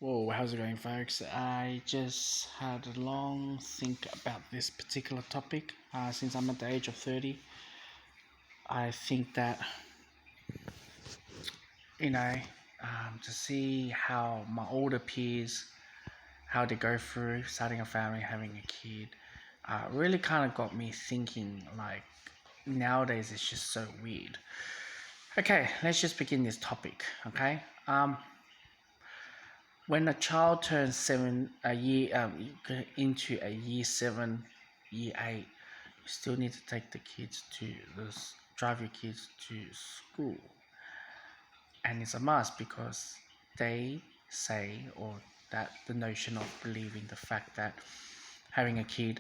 Whoa, how's it going, folks? I just had a long think about this particular topic. Since I'm at the age of 30, I think that, you know, to see how my older peers, how they go through starting a family, having a kid, really kind of got me thinking, like, nowadays it's just so weird. Okay, let's just begin this topic, okay? When a child turns into a year 7, year 8, you still need to take the kids to this, drive your kids to school, and it's a must because they say, or that the notion of believing the fact that having a kid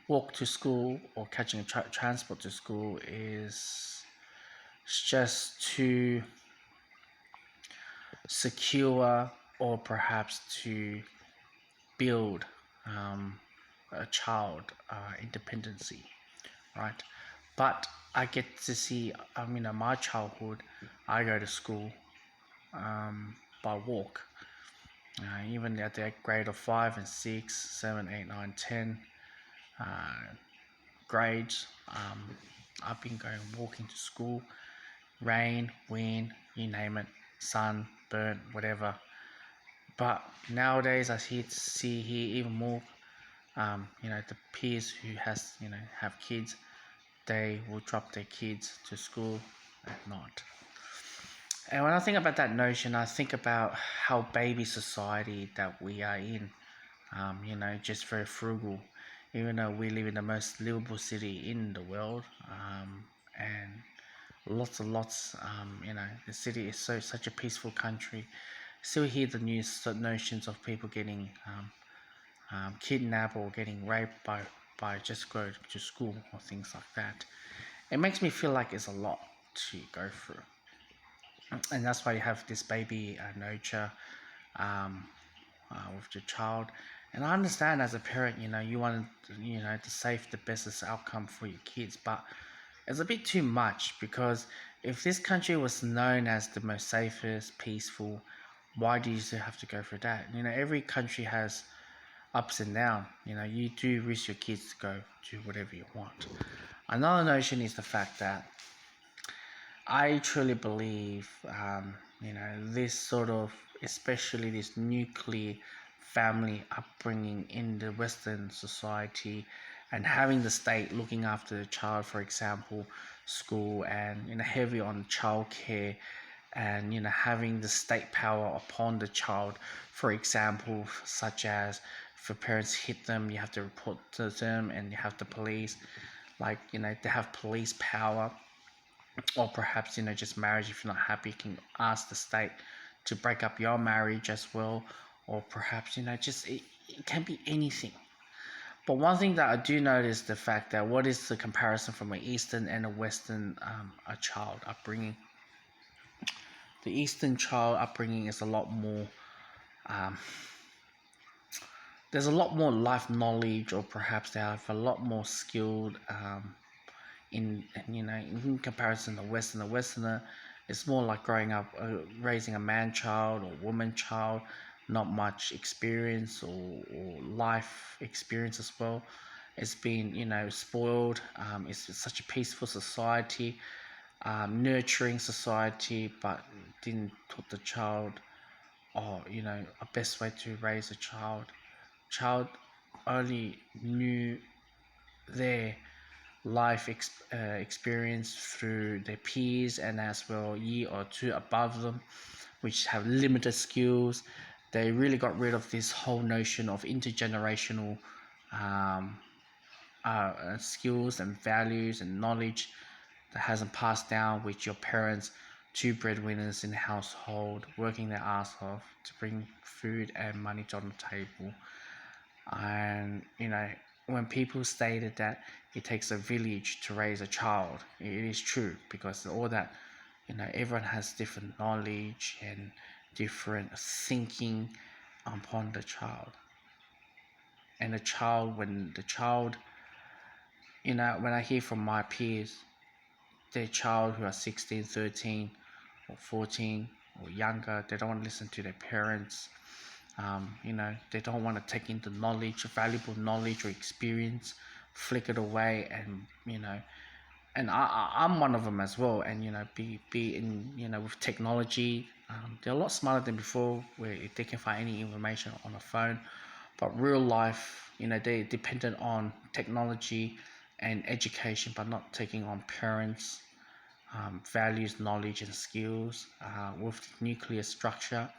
walk to school or catching a transport to school is just to secure or perhaps to build a child independency, right? But I get to see, in my childhood, I go to school by walk. Even at the grade of 5 and 6, 7, 8, 9, 10 grades, I've been going walking to school, rain, wind, you name it, sun, burn, whatever. But nowadays, I see here even more. The peers who have kids, they will drop their kids to school at night. And when I think about that notion, I think about how baby society that we are in. Just very frugal. Even though we live in the most livable city in the world, and lots. The city is such a peaceful country. Still hear the news notions of people getting kidnapped or getting raped by just go to school or things like that. It makes me feel like it's a lot to go through, and that's why you have this baby nurture um, with the child. And I understand as a parent, you want to save the best outcome for your kids, but it's a bit too much because if this country was known as the most safest, peaceful, why do you still have to go through that? Every country has ups and downs. You do risk your kids to go to whatever you want. Another notion is the fact that I truly believe, this sort of, especially this nuclear family upbringing in the Western society, and having the state looking after the child, for example, school, and heavy on childcare, and having the state power upon the child, for example, such as if parents hit them, you have to report to them, and you have the police, like they have police power, or perhaps just marriage. If you're not happy, you can ask the state to break up your marriage as well, or perhaps just it can be anything. But one thing that I do notice the fact that what is the comparison from an Eastern and a Western a child upbringing. The Eastern child upbringing is a lot more. Um, there's a lot more life knowledge, or perhaps they have a lot more skilled in comparison to Western. The Westerner, it's more like growing up, raising a man child or woman child, not much experience or life experience as well. It's been spoiled. It's such a peaceful society, nurturing society, but didn't taught the child, or a best way to raise a child. Child only knew their experience through their peers, and as well year or two above them, which have limited skills. They really got rid of this whole notion of intergenerational um, skills and values and knowledge that hasn't passed down with your parents, two breadwinners in the household working their ass off to bring food and money on the table. And when people stated that it takes a village to raise a child, it is true, because all that, everyone has different knowledge and different thinking upon the child. And the child, when I hear from my peers, their child who are 16, 13, or 14, or younger, they don't want to listen to their parents. They don't want to take in the knowledge, valuable knowledge or experience, flick it away, and I'm one of them as well. And be in with technology, they're a lot smarter than before, where they can find any information on a phone. But real life, they're dependent on technology and education, but not taking on parents, values, knowledge, and skills with nuclear structure.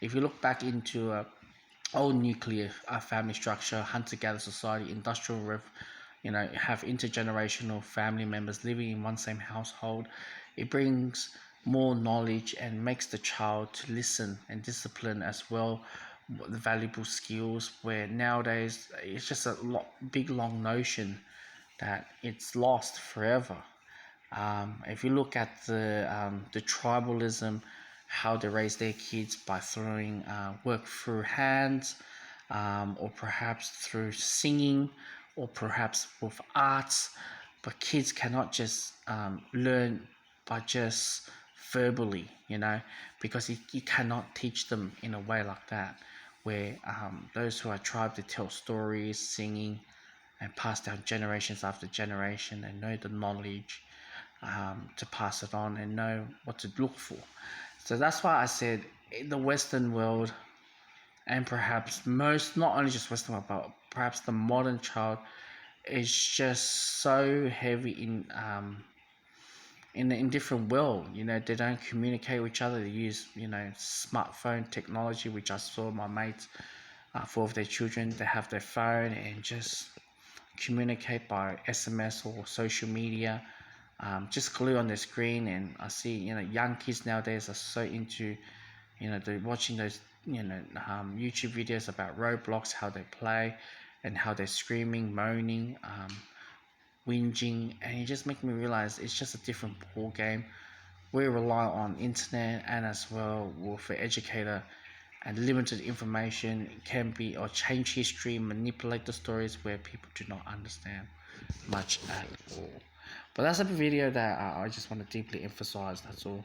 If you look back into old nuclear family structure, hunter-gatherer society, industrial have intergenerational family members living in one same household. It brings more knowledge and makes the child to listen and discipline as well, the valuable skills, where nowadays it's just a big long notion that it's lost forever. If you look at the tribalism, how they raise their kids by throwing work through hands, or perhaps through singing, or perhaps with arts, but kids cannot just learn by just verbally, because you cannot teach them in a way like that, where those who are tribe to tell stories, singing, and pass down generations after generation, and know the knowledge to pass it on and know what to look for. So that's why I said in the Western world, and perhaps not only just Western world, but perhaps the modern child is just so heavy in different world. They don't communicate with each other. They use smartphone technology, which I saw my mates, 4 of their children, they have their phone and just communicate by SMS or social media, just glue on the screen. And I see young kids nowadays are so into they're watching those YouTube videos about Roblox, how they play and how they're screaming, moaning, whinging, and it just makes me realize it's just a different ball game. We rely on internet, and as well with the educator and limited information can be or change history, manipulate the stories where people do not understand much at all. But that's a video that I just want to deeply emphasize. That's all.